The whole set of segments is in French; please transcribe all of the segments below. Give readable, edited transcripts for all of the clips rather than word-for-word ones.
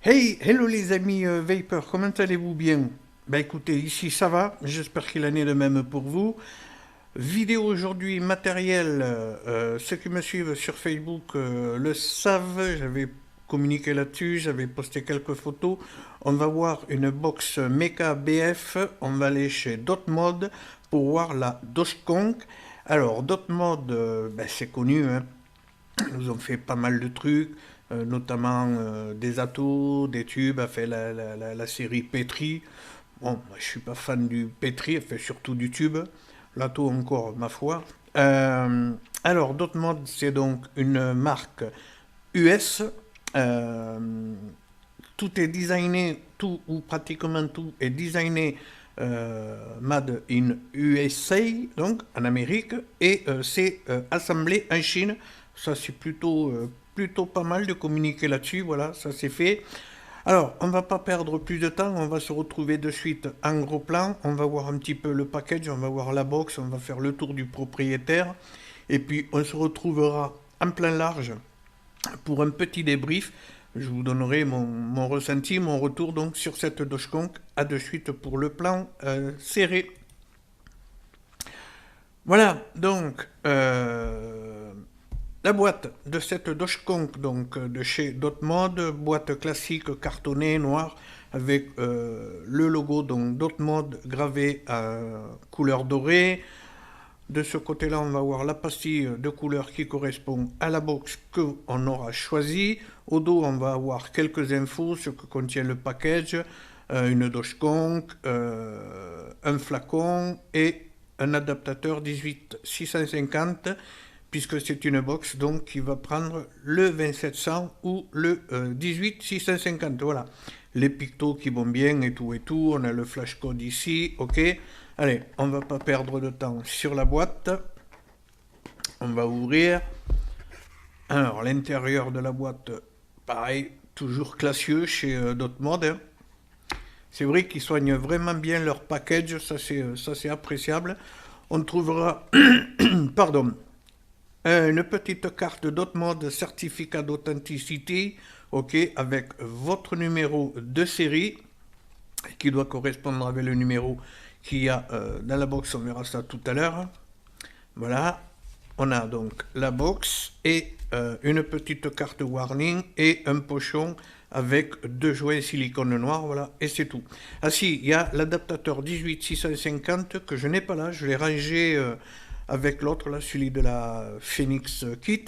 Hey, hello les amis Vapor, comment allez-vous bien? Bah écoutez, ici ça va, j'espère qu'il en est de même pour vous. Vidéo aujourd'hui matériel, ceux qui me suivent sur Facebook le savent, j'avais communiqué là-dessus, j'avais posté quelques photos. On va voir une box Mecha BF, on va aller chez Dotmod pour voir la Dogeconk. Alors Dotmod, c'est connu, hein. Ils nous ont fait pas mal de trucs, notamment des atos, des tubes, a fait la série Petri. Bon, moi, je suis pas fan du Petri, elle fait surtout du tube. L'ato encore, ma foi. Alors, Dotmod, c'est donc une marque US. Euh, Tout est designé, tout ou pratiquement tout est designé made in USA, donc en Amérique, et c'est assemblé en Chine. Ça, c'est plutôt pas mal de communiquer là-dessus. Voilà, ça c'est fait. Alors, on va pas perdre plus de temps, on va se retrouver de suite en gros plan. On va voir un petit peu le package, on va voir la box, on va faire le tour du propriétaire. Et puis, on se retrouvera en plein large pour un petit débrief. Je vous donnerai mon ressenti, mon retour donc sur cette Dogecoin. À de suite pour le plan serré. Voilà, donc la boîte de cette Dogecoin donc de chez Dotmod, boîte classique cartonnée noire avec le logo donc Dotmod gravé à couleur dorée. De ce côté-là, on va voir la pastille de couleur qui correspond à la box qu'on aura choisie. Au dos, on va avoir quelques infos sur ce que contient le package, une Dogeconk, un flacon et un adaptateur 18650, puisque c'est une box donc qui va prendre le 2700 ou le 18650. Voilà, les pictos qui vont bien et tout et tout. On a le flash code ici, ok. Allez, on va pas perdre de temps sur la boîte. On va ouvrir. Alors, l'intérieur de la boîte, pareil, toujours classieux chez Dotmod, hein. C'est vrai qu'ils soignent vraiment bien leur package, ça c'est appréciable. On trouvera, pardon, une petite carte Dotmod certificat d'authenticité, ok, avec votre numéro de série qui doit correspondre avec le numéro qu'il y a dans la box, on verra ça tout à l'heure. Voilà, on a donc la box et une petite carte warning et un pochon avec deux joints silicone noir, voilà, et c'est tout. Ah si, il y a l'adaptateur 18650 que je n'ai pas là, je l'ai rangé avec l'autre, là, celui de la Phoenix Kit,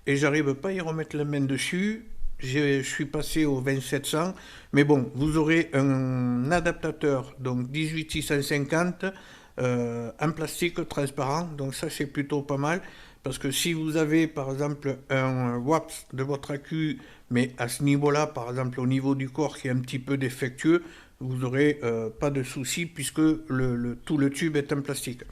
et j'arrive pas à y remettre la main dessus. Je suis passé au 2700, mais bon, vous aurez un adaptateur, donc 18650, en plastique transparent, donc ça c'est plutôt pas mal, parce que si vous avez par exemple un WAPS de votre accu, mais à ce niveau-là, par exemple au niveau du corps qui est un petit peu défectueux, vous n'aurez pas de souci puisque tout le tube est en plastique.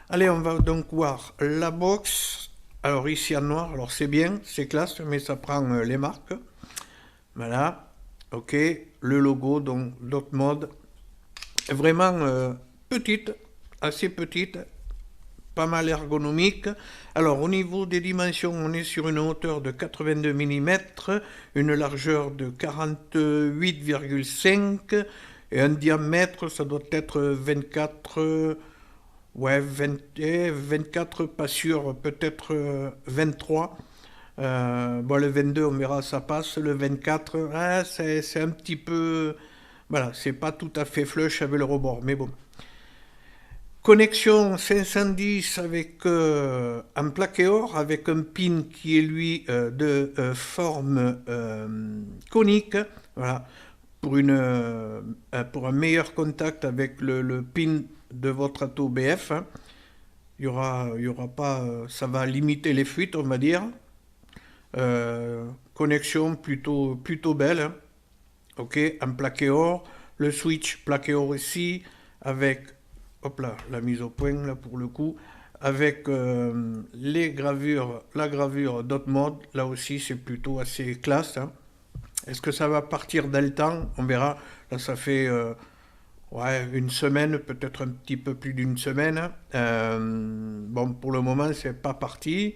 Allez, on va donc voir la box. Alors ici en noir, alors c'est bien, c'est classe, mais ça prend les marques. Voilà, ok, le logo, donc Dotmod. Vraiment petite, assez petite, pas mal ergonomique. Alors au niveau des dimensions, on est sur une hauteur de 82 mm, une largeur de 48,5 et un diamètre, ça doit être 24, ouais, 24, pas sûr, peut-être 23. Bon, le 22, on verra, ça passe. Le 24, c'est un petit peu. Voilà, c'est pas tout à fait flush avec le rebord, mais bon. Connexion 510 avec un plaqué or, avec un pin qui est lui de forme conique. Voilà, pour un meilleur contact avec le pin de votre ato BF, hein. Il y aura pas, ça va limiter les fuites, on va dire. Connexion plutôt belle, hein. Ok, un plaqué or, le switch plaqué or ici, avec, hop là, la mise au point là pour le coup, avec la gravure Dotmod, là aussi c'est plutôt assez classe, hein. Est-ce que ça va partir dans le temps? On verra. Là, ça fait ouais, une semaine, peut-être un petit peu plus d'une semaine. Bon, pour le moment, c'est pas parti.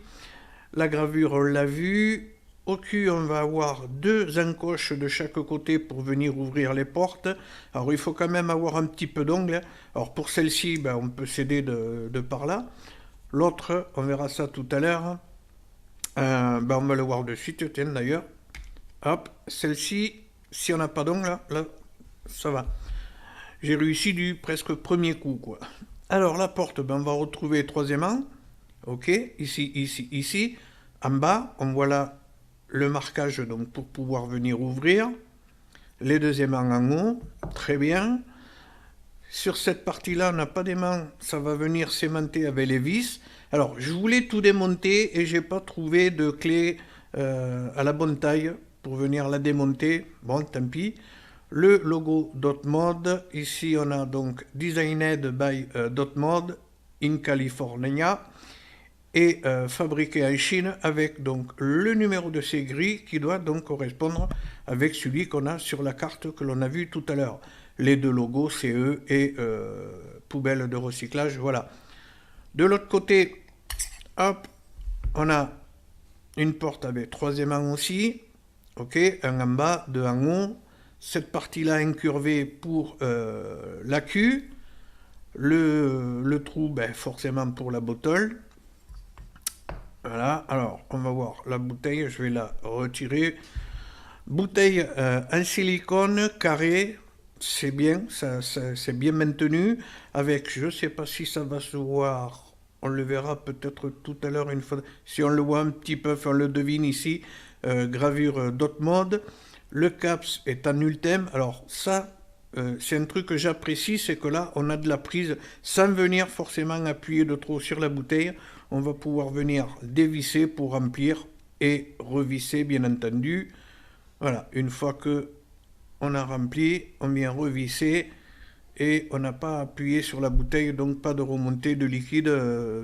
La gravure, on l'a vu. Au cul, on va avoir 2 encoches de chaque côté pour venir ouvrir les portes. Alors, il faut quand même avoir un petit peu d'ongle. Alors, pour celle-ci, ben, on peut s'aider de par là. L'autre, on verra ça tout à l'heure. Ben, on va le voir de suite, tiens, d'ailleurs. Hop, celle-ci, si on n'a pas d'ongle, là, ça va. J'ai réussi du presque premier coup, quoi. Alors, la porte, ben, on va retrouver troisièmement. Ok, ici, ici, ici. En bas, on voit là le marquage donc, pour pouvoir venir ouvrir. Les deuxièments en haut, très bien. Sur cette partie-là, on n'a pas d'aimant, ça va venir s'aimanter avec les vis. Alors, je voulais tout démonter et j'ai pas trouvé de clé à la bonne taille pour venir la démonter. Bon, tant pis. Le logo Dotmod, ici on a donc Designed by Dotmod in California et fabriqué en Chine avec donc le numéro de ces grilles qui doit donc correspondre avec celui qu'on a sur la carte que l'on a vu tout à l'heure. Les 2 logos CE et poubelle de recyclage, voilà. De l'autre côté, hop, on a une porte avec 3 aimants aussi, ok, un en bas, 2 en haut, cette partie-là incurvée pour la queue, le trou, ben, forcément pour la bottle. Voilà, alors on va voir la bouteille, je vais la retirer. Bouteille en silicone carré, c'est bien, c'est bien maintenu. Avec, je ne sais pas si ça va se voir, on le verra peut-être tout à l'heure une fois. Si on le voit un petit peu, on le devine ici, gravure Dotmod. Le caps est en ultime. Alors ça, c'est un truc que j'apprécie, c'est que là, on a de la prise sans venir forcément appuyer de trop sur la bouteille. On va pouvoir venir dévisser pour remplir et revisser, bien entendu. Voilà, une fois que on a rempli, on vient revisser et on n'a pas appuyé sur la bouteille, donc pas de remontée de liquide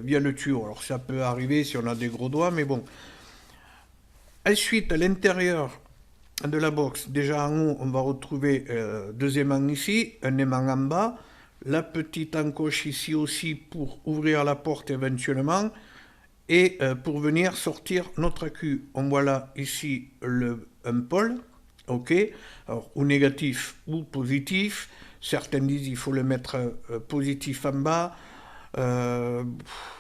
via le tuyau. Alors ça peut arriver si on a des gros doigts, mais bon. Ensuite, à l'intérieur de la box, déjà en haut, on va retrouver 2 aimants ici, un aimant en bas, la petite encoche ici aussi pour ouvrir la porte éventuellement, et pour venir sortir notre accu. On voit là ici un pôle, ok, alors ou négatif ou positif. Certains disent qu'il faut le mettre positif en bas,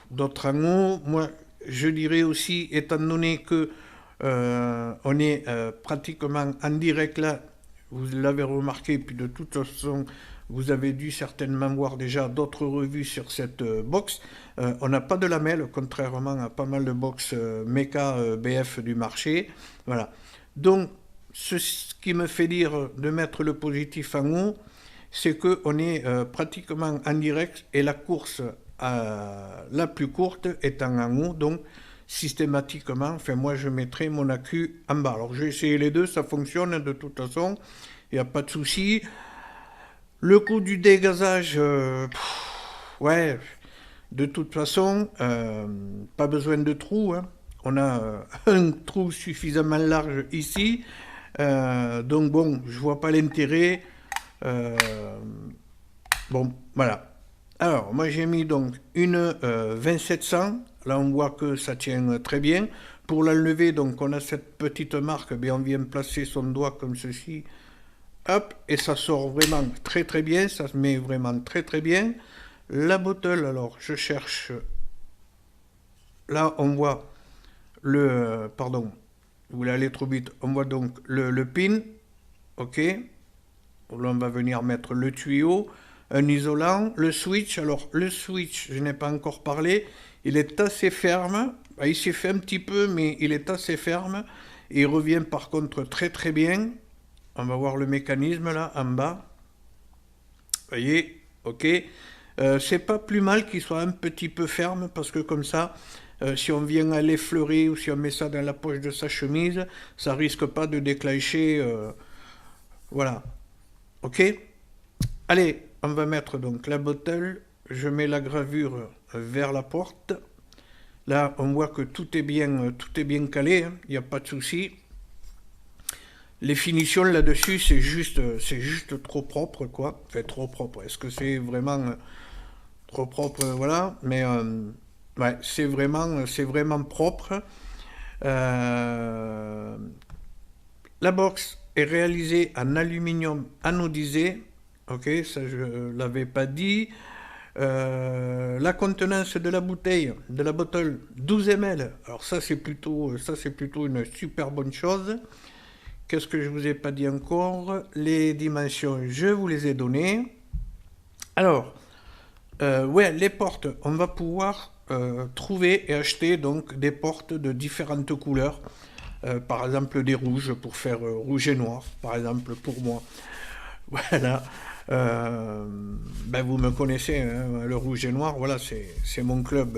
d'autres en haut. Moi, je dirais aussi, étant donné que on est pratiquement en direct là, vous l'avez remarqué, puis de toute façon, vous avez dû certainement voir déjà d'autres revues sur cette box. On n'a pas de lamelles, contrairement à pas mal de box méca BF du marché. Voilà. Donc, ce qui me fait dire de mettre le positif en haut, c'est qu'on est pratiquement en direct et la course la plus courte étant en haut. Donc, systématiquement, enfin moi je mettrai mon accu en bas. Alors j'ai essayé les deux, ça fonctionne de toute façon, il n'y a pas de souci. Le coût du dégazage, ouais, de toute façon, pas besoin de trou, hein. On a un trou suffisamment large ici, donc bon, je vois pas l'intérêt. Bon, voilà. Alors, moi j'ai mis donc une 2700. Là, on voit que ça tient très bien. Pour l'enlever, donc on a cette petite marque, bien, on vient placer son doigt comme ceci. Hop, et ça sort vraiment très très bien. Ça se met vraiment très très bien. La bottle, alors je cherche. Là, on voit pardon, vous voulez aller trop vite. On voit donc le pin. Ok. Là, on va venir mettre le tuyau. Un isolant, le switch. Alors, le switch, je n'ai pas encore parlé. Il est assez ferme. Il s'est fait un petit peu, mais il est assez ferme. Et il revient par contre très très bien. On va voir le mécanisme là, en bas. Vous voyez, ok. C'est pas plus mal qu'il soit un petit peu ferme, parce que comme ça, si on vient à l'effleurer ou si on met ça dans la poche de sa chemise, ça risque pas de déclencher. Voilà. Ok. Allez, on va mettre donc la bottle. Je mets la gravure vers la porte. Là, on voit que tout est bien calé, hein, il n'y a pas de souci. Les finitions là-dessus, c'est juste trop propre, quoi. Enfin, trop propre. Est-ce que c'est vraiment trop propre? Voilà. Mais ouais, c'est vraiment propre. La box est réalisée en aluminium anodisé. Ok, ça je l'avais pas dit. La contenance de la bouteille, de la bottle, 12 ml. Alors ça c'est plutôt une super bonne chose. Qu'est-ce que je vous ai pas dit encore? Les dimensions, je vous les ai données. Alors, ouais, les portes, on va pouvoir trouver et acheter donc des portes de différentes couleurs. Par exemple des rouges pour faire rouge et noir, par exemple pour moi. Voilà. Ben vous me connaissez, hein, le rouge et noir, voilà, c'est mon club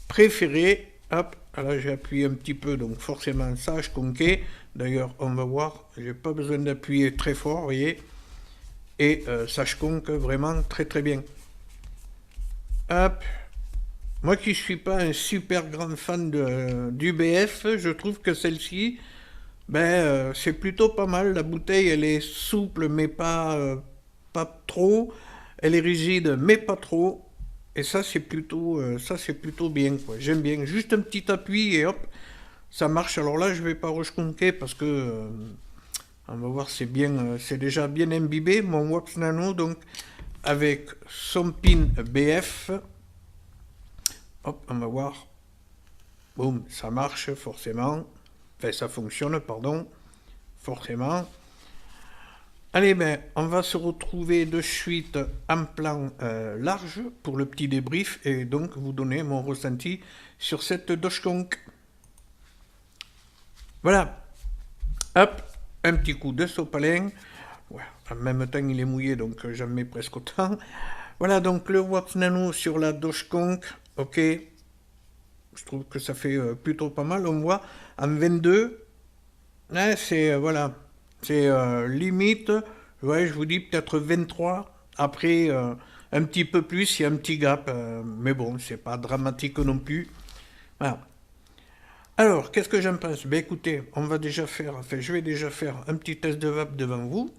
préféré. Hop, là j'ai appuyé un petit peu, donc forcément ça je conquais. D'ailleurs, on va voir, j'ai pas besoin d'appuyer très fort, vous voyez. Et ça je conque vraiment très très bien. Hop. Moi qui ne suis pas un super grand fan d'UBF, je trouve que celle-ci, c'est plutôt pas mal. La bouteille, elle est souple, mais pas trop. Elle est rigide, mais pas trop. Et ça, c'est plutôt bien, quoi. J'aime bien. Juste un petit appui et hop, ça marche. Alors là, je vais pas reconquer parce que, on va voir, c'est déjà bien imbibé, mon Wax Nano, donc, avec son pin BF. Hop, on va voir. Boum, ça marche forcément. Enfin, ça fonctionne, pardon. Forcément. Allez, ben, on va se retrouver de suite en plan large pour le petit débrief et donc vous donner mon ressenti sur cette Dogecoin. Voilà. Hop, un petit coup de sopalin. Ouais, en même temps, il est mouillé, donc j'en mets presque autant. Voilà, donc le Wax Nano sur la Dogecoin. Ok. Je trouve que ça fait plutôt pas mal. On voit en 22, hein, voilà, c'est limite, ouais, je vous dis peut-être 23. Après, un petit peu plus, il y a un petit gap, mais bon, c'est pas dramatique non plus. Voilà. Alors, qu'est-ce que j'en pense? Ben écoutez, je vais déjà faire un petit test de vape devant vous.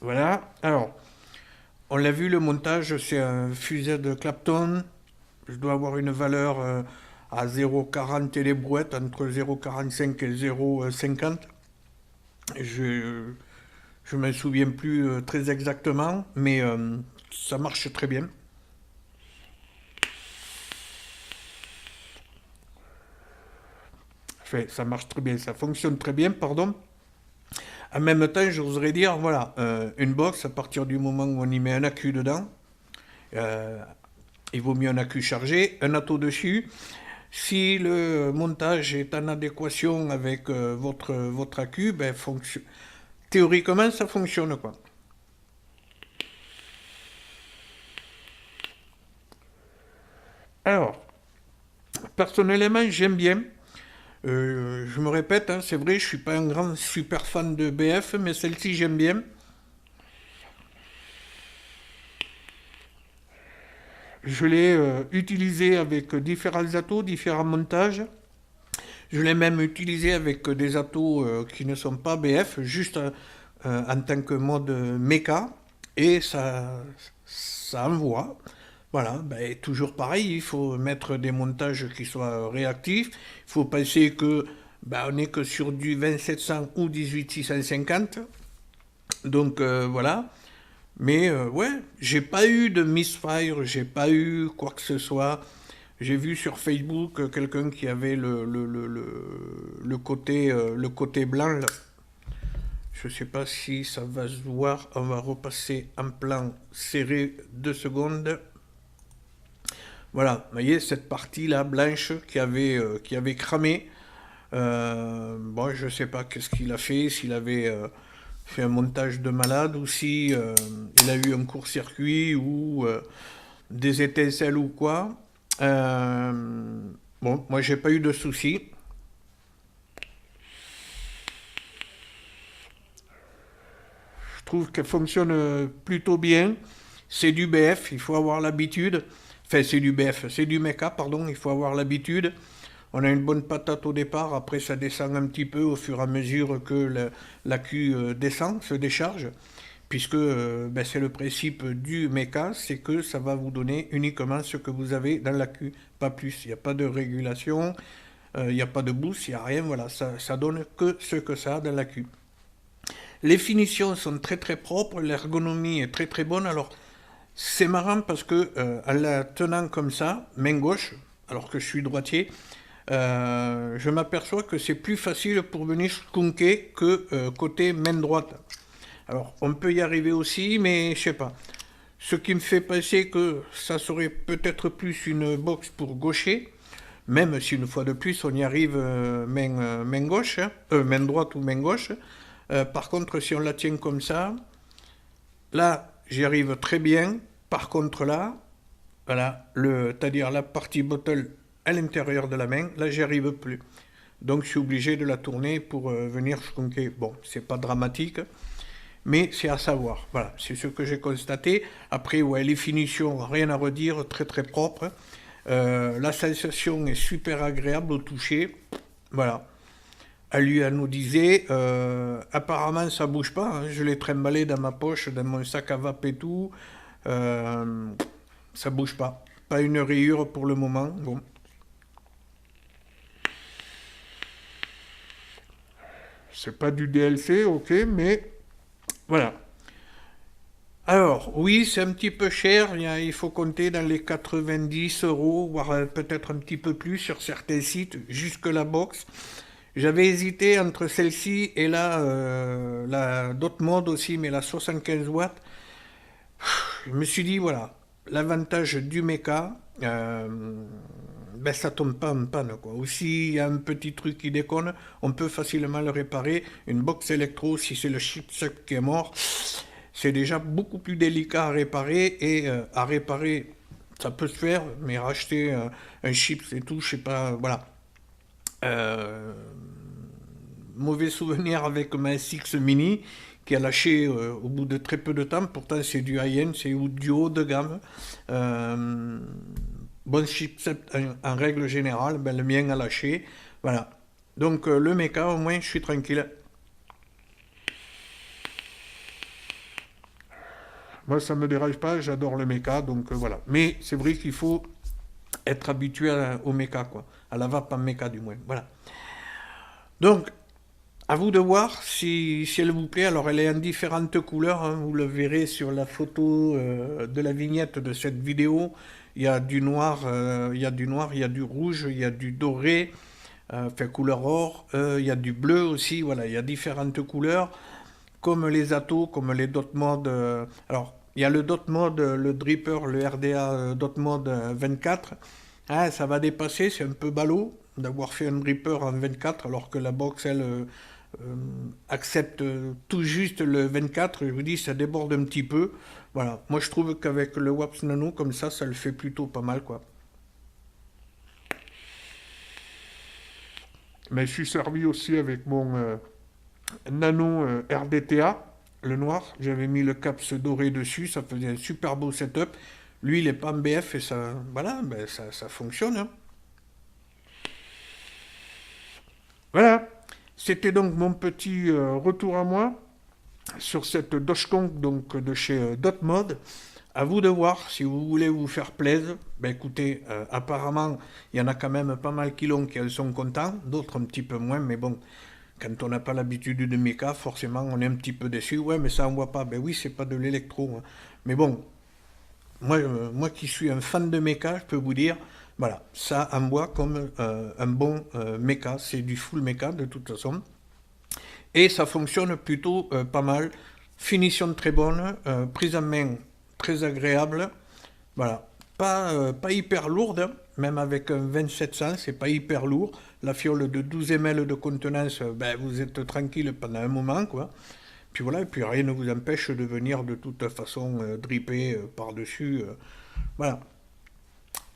Voilà. Alors, on l'a vu, le montage, c'est un fusil de Clapton. Je dois avoir une valeur à 0,40 et les brouettes, entre 0,45 et 0,50. Je ne me souviens plus très exactement, mais ça marche très bien. Enfin, ça marche très bien, ça fonctionne très bien, pardon. En même temps, j'oserais dire, voilà, une box, à partir du moment où on y met un accu dedans, euh, il vaut mieux un accu chargé, un atto dessus. Si le montage est en adéquation avec votre accu, théoriquement, ça fonctionne, quoi. Alors, personnellement, j'aime bien. Je me répète, hein, c'est vrai, je suis pas un grand super fan de BF, mais celle-ci, j'aime bien. Je l'ai utilisée avec différents atos, différents montages. Je l'ai même utilisé avec des atos qui ne sont pas BF, juste en tant que mode méca, et ça envoie. Voilà, ben, toujours pareil, il faut mettre des montages qui soient réactifs. Il faut penser que ben, on n'est que sur du 2700 ou 18650. Donc voilà. Mais ouais, j'ai pas eu de misfire, j'ai pas eu quoi que ce soit. J'ai vu sur Facebook quelqu'un qui avait le côté blanc là. Je sais pas si ça va se voir. On va repasser en plan serré 2 secondes. Voilà, vous voyez cette partie là blanche qui avait cramé. Bon, je sais pas qu'est-ce qu'il a fait, s'il avait fait un montage de malade ou si il a eu un court-circuit ou des étincelles ou quoi. Bon, moi j'ai pas eu de soucis. Je trouve qu'elle fonctionne plutôt bien. C'est du BF, il faut avoir l'habitude. Enfin, c'est du BF, c'est du mecha, pardon, il faut avoir l'habitude. On a une bonne patate au départ, après ça descend un petit peu au fur et à mesure que l'accu descend, se décharge. puisque ben, c'est le principe du mecha, c'est que ça va vous donner uniquement ce que vous avez dans l'accu, pas plus. Il n'y a pas de régulation, il n'y a pas de boost, il n'y a rien, voilà, ça donne que ce que ça a dans l'accu. Les finitions sont très très propres, l'ergonomie est très très bonne. Alors c'est marrant parce que en la tenant comme ça, main gauche, alors que je suis droitier, je m'aperçois que c'est plus facile pour venir skunker que côté main droite. Alors on peut y arriver aussi, mais je sais pas. Ce qui me fait penser que ça serait peut-être plus une boxe pour gaucher, même si une fois de plus on y arrive main gauche, hein, main droite ou main gauche. Par contre, si on la tient comme ça, là, j'y arrive très bien. Par contre, là, voilà, c'est-à-dire la partie bottle à l'intérieur de la main, là, j'y arrive plus. Donc, je suis obligé de la tourner pour venir skunker. Bon, c'est pas dramatique, mais c'est à savoir. Voilà, c'est ce que j'ai constaté. Après, ouais, les finitions, rien à redire, très très propre. La sensation est super agréable au toucher. Voilà. Elle nous disait, apparemment ça bouge pas, hein. Je l'ai trimballé dans ma poche, dans mon sac à vape et tout, euh, ça bouge pas. Pas une rayure pour le moment. Bon. C'est pas du DLC, ok, mais voilà. Alors, oui, c'est un petit peu cher, il faut compter dans les 90 euros, voire peut-être un petit peu plus sur certains sites, jusque la box. J'avais hésité entre celle-ci et d'autres modes aussi, mais la 75 watts. Je me suis dit, voilà, l'avantage du mecha, ben ça tombe pas en panne, quoi. Ou s'il y a un petit truc qui déconne, on peut facilement le réparer. Une box électro, si c'est le chipset qui est mort, c'est déjà beaucoup plus délicat à réparer. Et à réparer, ça peut se faire, mais racheter un chip et tout, je sais pas, voilà. Euh, Mauvais souvenir avec ma SX Mini qui a lâché au bout de très peu de temps. Pourtant, c'est du high-end, c'est du haut de gamme. Euh, bon chipset en règle générale, ben, le mien a lâché. Voilà. Donc, le mecha, au moins, je suis tranquille. Moi, ça ne me dérange pas, j'adore le mecha, donc voilà. Mais c'est vrai qu'il faut être habitué au mecha, quoi. À la vape en mecha, du moins. Voilà. Donc, à vous de voir si elle vous plaît. Alors, elle est en différentes couleurs, hein. Vous le verrez sur la photo de la vignette de cette vidéo. Il y a du noir, il y a du noir, il y a du rouge, il y a du doré, enfin couleur or. Il y a du bleu aussi. Voilà, il y a différentes couleurs, comme les Atos, comme les dot mode. Alors, il y a le dot mode, le dripper, le RDA dot mode 24. Ah, ça va dépasser, c'est un peu ballot d'avoir fait un dripper en 24 alors que la box, elle, accepte tout juste le 24. Je vous dis, ça déborde un petit peu. Voilà, moi je trouve qu'avec le WAPS Nano, comme ça le fait plutôt pas mal, quoi. Mais je suis servi aussi avec mon Nano RDTA, le noir. J'avais mis le caps doré dessus, ça faisait un super beau setup. Lui, il est pas en BF et ça, voilà, ben ça fonctionne, hein. Voilà, c'était donc mon petit retour à moi sur cette Dogecoin donc de chez Dotmod. À vous de voir si vous voulez vous faire plaisir. Ben écoutez, apparemment, il y en a quand même pas mal qui l'ont, qui en sont contents, d'autres un petit peu moins, mais bon, quand on n'a pas l'habitude de méca, forcément on est un petit peu déçu. Ouais, mais ça on voit pas. Ben oui, c'est pas de l'électro, hein. Mais bon, moi qui suis un fan de méca, je peux vous dire, voilà, ça envoie comme un bon méca, c'est du full méca de toute façon. Et ça fonctionne plutôt pas mal. Finition très bonne, prise en main très agréable. Voilà. Pas hyper lourde, hein. Même avec un 2700, c'est pas hyper lourd. La fiole de 12 ml de contenance, ben, vous êtes tranquille pendant un moment, quoi. Puis voilà, et puis rien ne vous empêche de venir de toute façon dripper par-dessus. Voilà.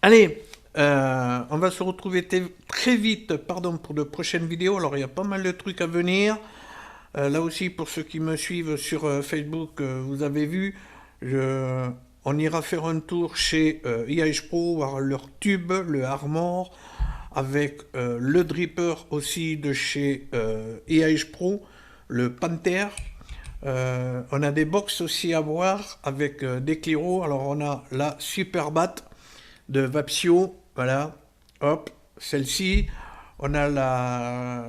Allez, on va se retrouver très vite, pardon, pour de prochaines vidéos. Alors, il y a pas mal de trucs à venir. Là aussi, pour ceux qui me suivent sur Facebook, vous avez vu, on ira faire un tour chez IH Pro, voir leur tube, le Armor, avec le dripper aussi de chez IH Pro, le Panther. On a des box aussi à voir avec des Cliro. Alors on a la Superbat de Vapsio, voilà, hop, celle-ci. On a la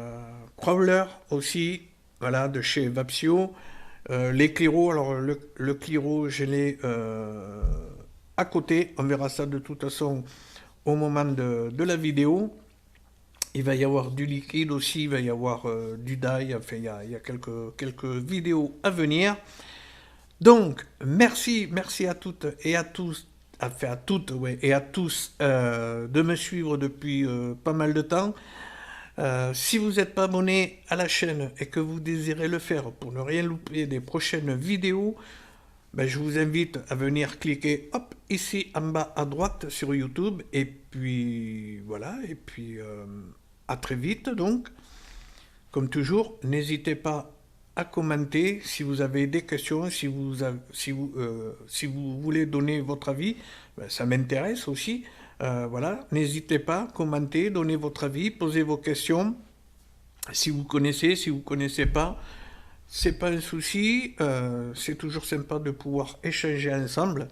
Crawler aussi, voilà, de chez Vapsio. Les Cliro, alors le Cliro, je l'ai à côté. On verra ça de toute façon au moment de la vidéo. Il va y avoir du liquide aussi, il va y avoir du dye, enfin il y a quelques vidéos à venir. Donc, merci à toutes et à tous, enfin à toutes ouais, et à tous de me suivre depuis pas mal de temps. Si vous n'êtes pas abonné à la chaîne et que vous désirez le faire pour ne rien louper des prochaines vidéos, ben, je vous invite à venir cliquer hop, ici en bas à droite sur YouTube. Et puis voilà, et puis à très vite donc. Comme toujours, n'hésitez pas à commenter si vous avez des questions, si vous voulez donner votre avis, ben, ça m'intéresse aussi. Voilà, n'hésitez pas, commentez, donnez votre avis, posez vos questions. Si vous connaissez pas, c'est pas un souci. C'est toujours sympa de pouvoir échanger ensemble.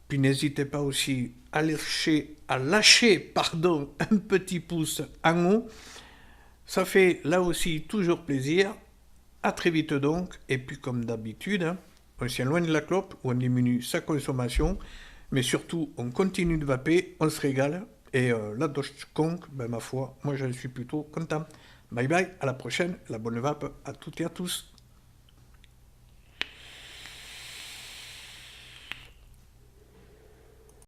Puis n'hésitez pas aussi à lâcher, pardon, un petit pouce en haut. Ça fait là aussi toujours plaisir. À très vite donc. Et puis comme d'habitude, hein, on s'éloigne de la clope ou on diminue sa consommation. Mais surtout, on continue de vaper, on se régale. Et la Dogecoin, ben, ma foi, moi je suis plutôt content. Bye bye, à la prochaine. La bonne vape à toutes et à tous.